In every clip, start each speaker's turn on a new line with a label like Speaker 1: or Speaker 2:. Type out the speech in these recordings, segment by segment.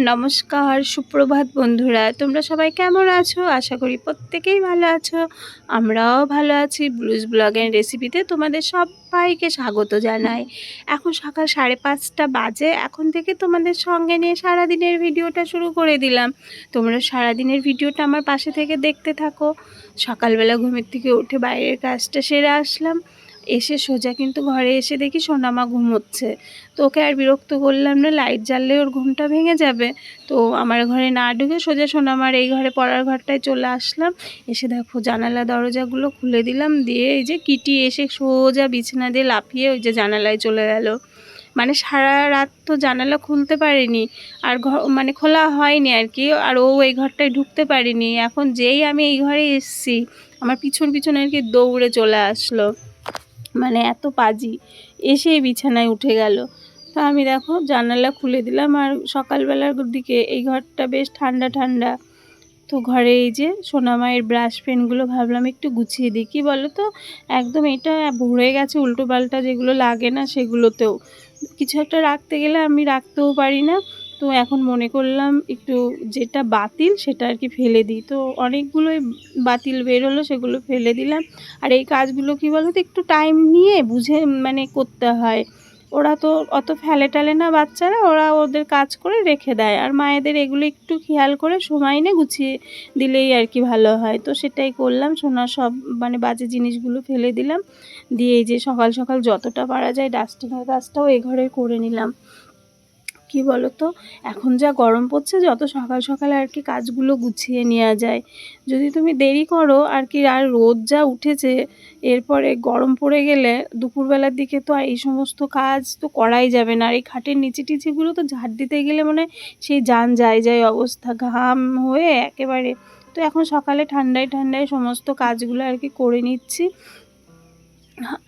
Speaker 1: নমস্কার, সুপ্রভাত বন্ধুরা। তোমরা সবাই কেমন আছো? আশা করি প্রত্যেকেই ভালো আছো। আমরাও ভালো আছি। ব্লুজ ব্লগ এন্ড রেসিপিতে তোমাদের সবাইকে স্বাগত জানাই। এখন সকাল 5:30 বাজে। এখন থেকে তোমাদের সঙ্গে নিয়ে সারাদিনের ভিডিওটা শুরু করে দিলাম। তোমরা সারাদিনের ভিডিওটা আমার পাশে থেকে দেখতে থাকো। সকালবেলা ঘুমের থেকে উঠে বাইরের কাজটা সেরে আসলাম। এসে সোজা কিন্তু ঘরে এসে দেখি সোনামা ঘুমোচ্ছে। তো ওকে আর বিরক্ত করলাম না, লাইট জ্বাললে ওর ঘুমটা ভেঙে যাবে। তো আমার ঘরে না ঢুকে সোজা সোনামার এই ঘরে পড়ার ঘরটায় চলে আসলাম। এসে দেখো জানালা দরজাগুলো খুলে দিলাম, দিয়ে এই যে কিটি এসে সোজা বিছানা দিয়ে লাফিয়ে ওই যে জানালায় চলে গেল। মানে সারা রাত তো জানালা খুলতে পারিনি, আর মানে খোলা হয়নি আর কি, আর ও এই ঘরটায় ঢুকতে পারিনি। এখন যেই আমি এই ঘরে এসেছি আমার পিছন পিছন আর কি দৌড়ে চলে আসলো, মানে এত পাজি, এসে বিছানায় উঠে গেল। তো আমি দেখো জানালা খুলে দিলাম, আর সকালবেলার দিকে এই ঘরটা বেশ ঠান্ডা ঠান্ডা। তো ঘরে এই যে সোনামায়ের ব্রাশ পেনগুলো ভাবলাম একটু গুছিয়ে দিই। কী বলো তো, একদম এটা ভরে গেছে উল্টো পাল্টা, যেগুলো লাগে না সেগুলোতেও কিছু একটা রাখতে গেলে আমি রাখতেও পারি না। তো এখন মনে করলাম একটু যেটা বাতিল সেটা আর কি ফেলে দিই। তো অনেকগুলোই বাতিল বের হলো, সেগুলো ফেলে দিলাম। আর এই কাজগুলো কী বলো তো, একটু টাইম নিয়ে বুঝে মানে করতে হয়। ওরা তো অত ফেলে টালে না বাচ্চারা, ওরা ওদের কাজ করে রেখে দেয়, আর মায়েদের এগুলো একটু খেয়াল করে সময় নিয়ে গুছিয়ে দিলেই আর কি ভালো হয়। তো সেটাই করলাম, সোনার সব মানে বাজে জিনিসগুলো ফেলে দিলাম, দিয়ে এই যে সকাল সকাল যতটা পারা যায় ডাস্টিংয়ের কাজটাও এই ঘরে করে নিলাম। কি বলো তো, এখন যা গরম পড়ছে, যত সকাল সকালে আর কি কাজগুলো গুছিয়ে নেওয়া যায়। যদি তুমি দেরি করো আর কি, আর রোদ যা উঠেছে, এরপরে গরম পড়ে গেলে দুপুরবেলার দিকে তো আর এই সমস্ত কাজ তো করাই যাবে না। আর এই খাটের নিচে টিচিগুলো তো ঝাড় দিতে গেলে মানে সেই যান যায় যায় অবস্থা, ঘাম হয়ে একেবারে। তো এখন সকালে ঠান্ডায় ঠান্ডায় সমস্ত কাজগুলো আর কি করে নিচ্ছি।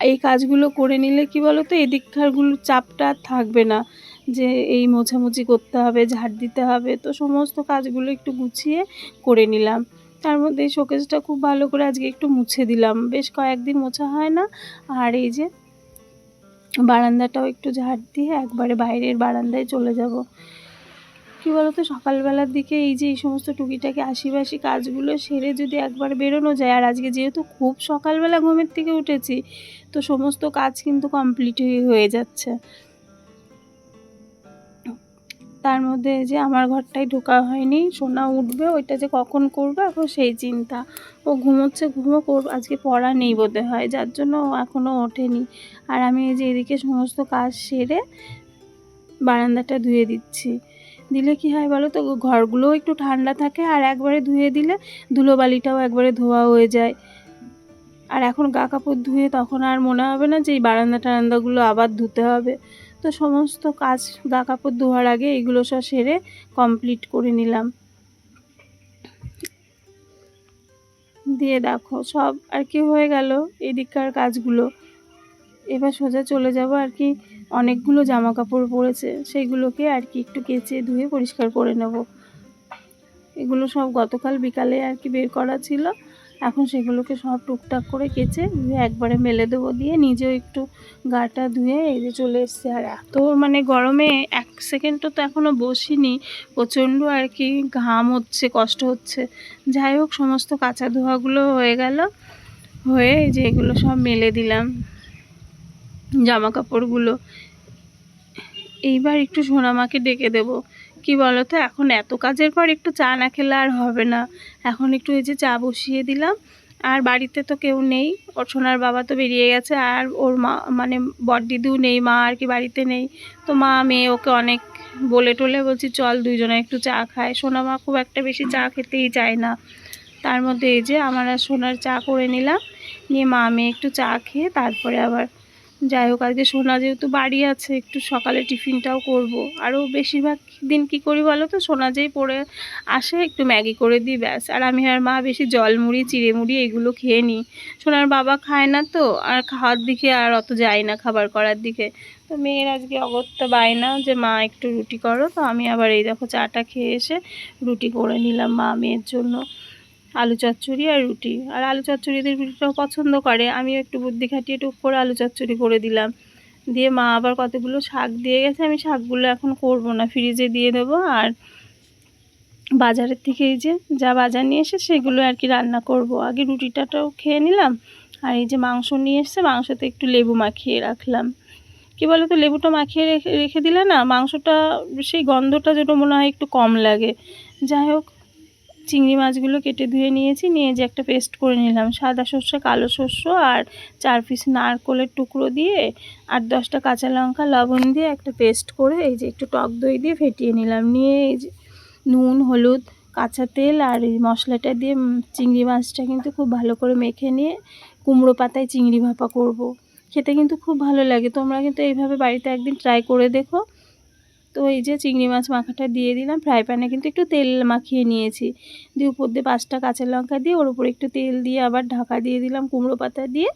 Speaker 1: এই কাজগুলো করে নিলে কি বলো তো, এদিককারগুলো চাপটা থাকবে না, যে এই মোছামুছি করতে হবে, ঝাড় দিতে হবে। তো সমস্ত কাজগুলো একটু গুছিয়ে করে নিলাম। তার মধ্যে এই শোকেসটা খুব ভালো করে আজকে একটু মুছে দিলাম, বেশ কয়েকদিন মোছা হয় না। আর এই যে বারান্দাটাও একটু ঝাড় দিয়ে একবারে বাইরের বারান্দায় চলে যাব। কী বলো তো, সকালবেলার দিকে এই যে এই সমস্ত টুকিটাকি আশিবাসি কাজগুলো সেরে যদি একবার বেরোনো যায়, আর আজকে যেহেতু খুব সকালবেলা ঘুমের থেকে উঠেছি, তো সমস্ত কাজ কিন্তু কমপ্লিট হয়ে যাচ্ছে। তার মধ্যে যে আমার ঘরটাই ঢোকা হয়নি, সোনা উঠবে, ওইটা যে কখন করবো এখন সেই চিন্তা। ও ঘুমোচ্ছে, করব, আজকে পড়া নেই বোধ হয়, যার জন্য ও এখনও ওঠেনি। আর আমি এই যে এদিকে সমস্ত কাজ সেরে বারান্দাটা ধুয়ে দিচ্ছি। দিলে কি হয় বলো তো, ঘরগুলোও একটু ঠান্ডা থাকে, আর একবারে ধুয়ে দিলে ধুলোবালিটাও একবারে ধোয়া হয়ে যায়। আর এখন গা কাপড় ধুয়ে তখন আর মনে হবে না যে এই বারান্দা টারান্দাগুলো আবার ধুতে হবে। তো সমস্ত কাজ গা কাপড় ধোয়ার আগে এগুলো সব সেরে কমপ্লিট করে নিলাম। দিয়ে দেখো সব আর কি হয়ে গেল এদিককার কাজগুলো। এবার সোজা চলে যাব আর কি, অনেকগুলো জামা কাপড় পরেছে সেইগুলোকে আর কি একটু কেচে ধুয়ে পরিষ্কার করে নেব। এগুলো সব গতকাল বিকালে আর কি বের করা ছিল, এখন সেগুলোকে সব টুকটাক করে কেচে ধুয়ে একবারে মেলে দেবো, দিয়ে নিজেও একটু গাটা ধুয়ে এই যে চলে এসছে। আর এত মানে গরমে এক সেকেন্ডও তো এখনও বসিনি, প্রচণ্ড আর কি ঘাম হচ্ছে, কষ্ট হচ্ছে। যাই হোক সমস্ত কাঁচা ধোয়াগুলো হয়ে গেল, হয়ে এই যে এগুলো সব মেলে দিলাম জামা কাপড়গুলো। এইবার একটু সোনামাকে ডেকে দেবো। কি বলো তো, এখন এত কাজের পর একটু চা না খেলে আর হবে না। এখন একটু এই যে চা বসিয়ে দিলাম। আর বাড়িতে তো কেউ নেই, ওর সোনার বাবা তো বেরিয়ে গেছে, আর ওর মা মানে বড়দিদিও নেই, মা আর কি বাড়িতে নেই। তো মা মেয়ে ওকে অনেক বলে টলে বলছি চল দুইজনে একটু চা খায়। সোনা মা খুব একটা বেশি চা খেতেই চায় না। তার মধ্যে এই যে আমার আর সোনার চা করে নিলাম, নিয়ে মা মেয়ে একটু চা খেয়ে তারপরে আবার যাই হোক, আজকে সোনা যেহেতু বাড়ি আছে একটু সকালে টিফিনটাও করব। আরও বেশিরভাগ দিন কি করি বলো তো, সোনা যেই পড়ে আসে একটু ম্যাগি করে দিই ব্যাস। আর আমি আর মা বেশি জল মুড়ি চিড়ে মুড়ি এগুলো খেয়ে নিই। সোনার বাবা খায় না তো, আর খাওয়ার দিকে আর অত যায় না, খাবার করার দিকে। তো মেয়ের আজকে অগত্যা বায়না যে মা একটু রুটি করো। তো আমি আবার এই দেখো চাটা খেয়ে এসে রুটি করে নিলাম মা মেয়ের জন্য, আলু চচ্চড়ি আর রুটি। আর আলু চচ্চড়িদের রুটিটাও পছন্দ করে, আমিও একটু বুদ্ধি খাটিয়ে টুক করে আলু চচ্চড়ি করে দিলাম। দিয়ে মা আবার কতগুলো শাক দিয়ে গেছে, আমি শাকগুলো এখন করব না, ফ্রিজে দিয়ে দেবো। আর বাজারের থেকে এই যে যা বাজার নিয়ে এসে সেগুলো আর কি রান্না করব। আগে রুটিটাও খেয়ে নিলাম, আর এই যে মাংস নিয়ে এসছে, মাংসতে একটু লেবু মাখিয়ে রাখলাম। কী বলো তো, লেবুটা মাখিয়ে রেখে রেখে দিলে না মাংসটা সেই গন্ধটা যেটা মনে হয় একটু কম লাগে। যাই হোক, চিংড়ি মাছগুলো কেটে ধুয়ে নিয়েছি, নিয়ে যে একটা পেস্ট করে নিলাম, সাদা সর্ষে, কালো সর্ষে আর 4 পিস নারকোলের টুকরো দিয়ে 8-10টা কাঁচা লঙ্কা, লবণ দিয়ে একটা পেস্ট করে এই যে একটু টক দই দিয়ে ফেটিয়ে নিলাম। নিয়ে এই যে নুন, হলুদ, কাঁচা তেল আর এই মশলাটা দিয়ে চিংড়ি মাছটা কিন্তু খুব ভালো করে মেখে নিয়ে কুমড়ো পাতায় চিংড়ি ভাপা করব। খেতে কিন্তু খুব ভালো লাগে, তোমরা কিন্তু এইভাবে বাড়িতে একদিন ট্রাই করে দেখো। তো এই যে চিংড়ি মাছ মাখাটা দিয়ে দিলাম, ফ্রাই প্যানে কিন্তু একটু তেল মাখিয়ে নিয়েছি, দিয়ে উপর দিয়ে 5টা কাঁচা লঙ্কা দিয়ে ওর উপরে একটু তেল দিয়ে আবার ঢাকা দিয়ে দিলাম কুমড়ো পাতা দিয়ে।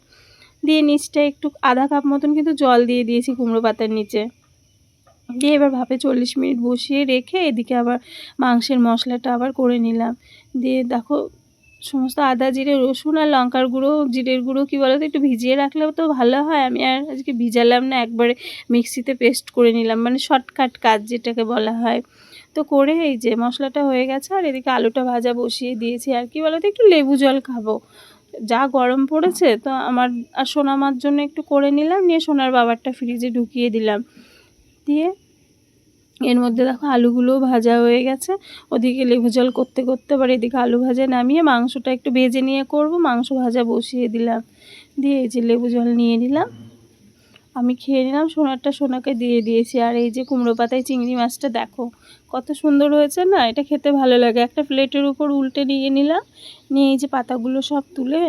Speaker 1: দিয়ে নিচটা একটু আধা কাপ মতন কিন্তু জল দিয়ে দিয়েছি কুমড়ো পাতার নিচে। দিয়ে এবার ভাপে 40 মিনিট বসিয়ে রেখে এদিকে আবার মাংসের মশলাটা আবার করে নিলাম। দিয়ে দেখো সমস্ত আদা, জিরে, রসুন আর লঙ্কার গুঁড়ো, জিরের গুঁড়ো কী বলো তো একটু ভিজিয়ে রাখলেও তো ভালো হয়। আমি আর আজকে ভিজালাম না, একবারে মিক্সিতে পেস্ট করে নিলাম, মানে শর্টকাট কাজ যেটাকে বলা হয়। তো করে এই যে মশলাটা হয়ে গেছে, আর এদিকে আলুটা ভাজা বসিয়ে দিয়েছি। আর কি বলো তো একটু লেবু জল খাবো, যা গরম পড়েছে। তো আমার আর সোনামার জন্য একটু করে নিলাম, নিয়ে সোনার বাবারটা ফ্রিজে ঢুকিয়ে দিলাম। দিয়ে এর মধ্যে দেখো আলুগুলোও ভাজা হয়ে গেছে, ওদিকে লেবু জল করতে করতে আবার এদিকে আলু ভাজা নামিয়ে মাংসটা একটু ভেজে নিয়ে করব, মাংস ভাজা বসিয়ে দিলাম। দিয়ে এই যে লেবু জল নিয়ে নিলাম, আমি খেয়ে নিলাম, সোনারটা সোনাকে দিয়ে দিয়েছি। আর এই যে কুমড়ো পাতায় চিংড়ি মাছটা দেখো কত সুন্দর হয়েছে না, এটা খেতে ভালো লাগে। একটা প্লেটের উপর উল্টে নিয়ে নিলাম, নিয়ে এই যে পাতাগুলো সব তুলে,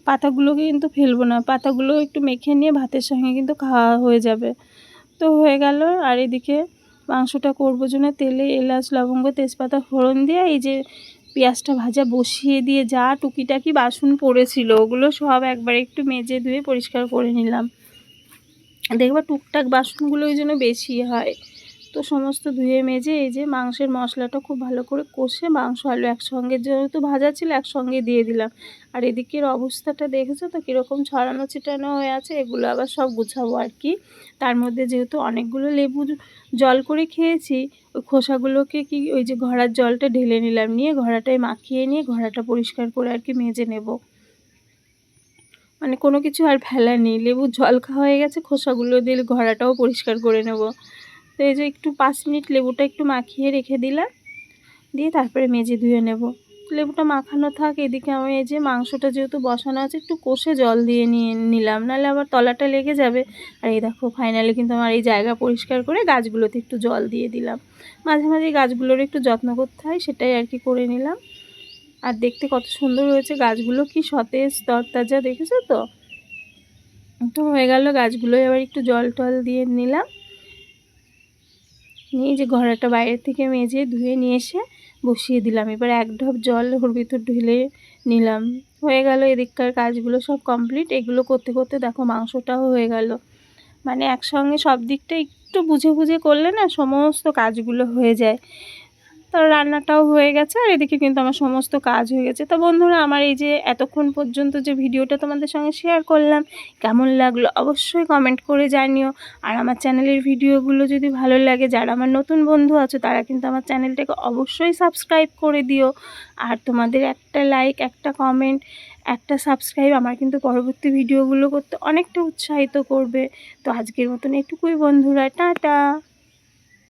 Speaker 1: পাতাগুলোকে কিন্তু ফেলবো না, পাতাগুলো একটু মেখে নিয়ে ভাতের সঙ্গে কিন্তু খাওয়া হয়ে যাবে। তো হয়ে গেল। আর এদিকে মাংসটা করবো জন্য তেলে এলাচ, লবঙ্গ, তেজপাতা ফোড়ন দিয়ে এই যে পেঁয়াজটা ভাজা বসিয়ে দিয়ে যা টুকিটাকি বাসন পড়েছিল ওগুলো সব একবার একটু মেজে ধুয়ে পরিষ্কার করে নিলাম। দেখবা টুকটাক বাসনগুলো ওই জন্য বেশি হয়। তো সমস্ত ধুয়ে মেজে এই যে মাংসের মশলাটা খুব ভালো করে কষে মাংস আলু একসঙ্গে যেহেতু ভাজা ছিল একসঙ্গে দিয়ে দিলাম। আর এদিকের অবস্থাটা দেখেছো তো কীরকম ছড়ানো ছিটানো হয়ে আছে, এগুলো আবার সব গুছাবো আর কি। তার মধ্যে যেহেতু অনেকগুলো লেবু জল করে খেয়েছি, ওই খোসাগুলোকে কি ওই যে ঘড়ার জলটা ঢেলে নিলাম, নিয়ে ঘড়াটায় মাখিয়ে নিয়ে ঘড়াটা পরিষ্কার করে আর কি মেজে নেব। মানে কোনো কিছু আর ফেলা নেই, লেবুর জল খাওয়া হয়ে গেছে, খোসাগুলো দিয়ে ঘড়াটাও পরিষ্কার করে নেব। তো এই যে একটু 5 মিনিট লেবুটা একটু মাখিয়ে রেখে দিলাম, দিয়ে তারপরে মেজে ধুয়ে নেব। লেবুটা মাখানো থাক, এদিকে আমি এই যে মাংসটা যেহেতু বসানো আছে একটু কষে জল দিয়ে নিয়ে নিলাম, নাহলে আবার তলাটা লেগে যাবে। আর এই দেখো ফাইনালি কিন্তু আমার এই জায়গা পরিষ্কার করে গাছগুলোতে একটু জল দিয়ে দিলাম। মাঝে মাঝে গাছগুলোর একটু যত্ন করতে হয়, সেটাই আর কি করে নিলাম। আর দেখতে কত সুন্দর হয়েছে গাছগুলো, কি সতেজ তরতাজা, দেখেছো তো? তো হয়ে গেল, গাছগুলো এবার একটু জল টল দিয়ে নিলাম, নিয়ে যে ঘড়াটা বাইরের থেকে মেজে ধুয়ে নিয়ে এসে বসিয়ে দিলাম। এবার এক ঢপ জল ওর ভিতর ঢেলে নিলাম। হয়ে গেল এদিককার কাজগুলো সব কমপ্লিট। এগুলো করতে করতে দেখো মাংসটাও হয়ে গেল। মানে একসঙ্গে সব দিকটা একটু বুঝে বুঝে করলে না সমস্ত কাজগুলো হয়ে যায়। তো রান্নাটাও হয়ে গেছে, আর এদিকে কিন্তু আমার সমস্ত কাজ হয়ে গেছে। তো বন্ধুরা, আমার এই যে এতক্ষণ পর্যন্ত যে ভিডিওটা তোমাদের সঙ্গে শেয়ার করলাম, কেমন লাগলো অবশ্যই কমেন্ট করে জানিও। আর আমার চ্যানেলের ভিডিওগুলো যদি ভালো লাগে, যারা আমার নতুন বন্ধু আছো তারা কিন্তু আমার চ্যানেলটাকে অবশ্যই সাবস্ক্রাইব করে দিও। আর তোমাদের একটা লাইক, একটা কমেন্ট, একটা সাবস্ক্রাইব আমার কিন্তু পরবর্তী ভিডিওগুলো করতে অনেকটা উৎসাহিত করবে। তো আজকের মতন এটুকুই বন্ধুরা, টাটা।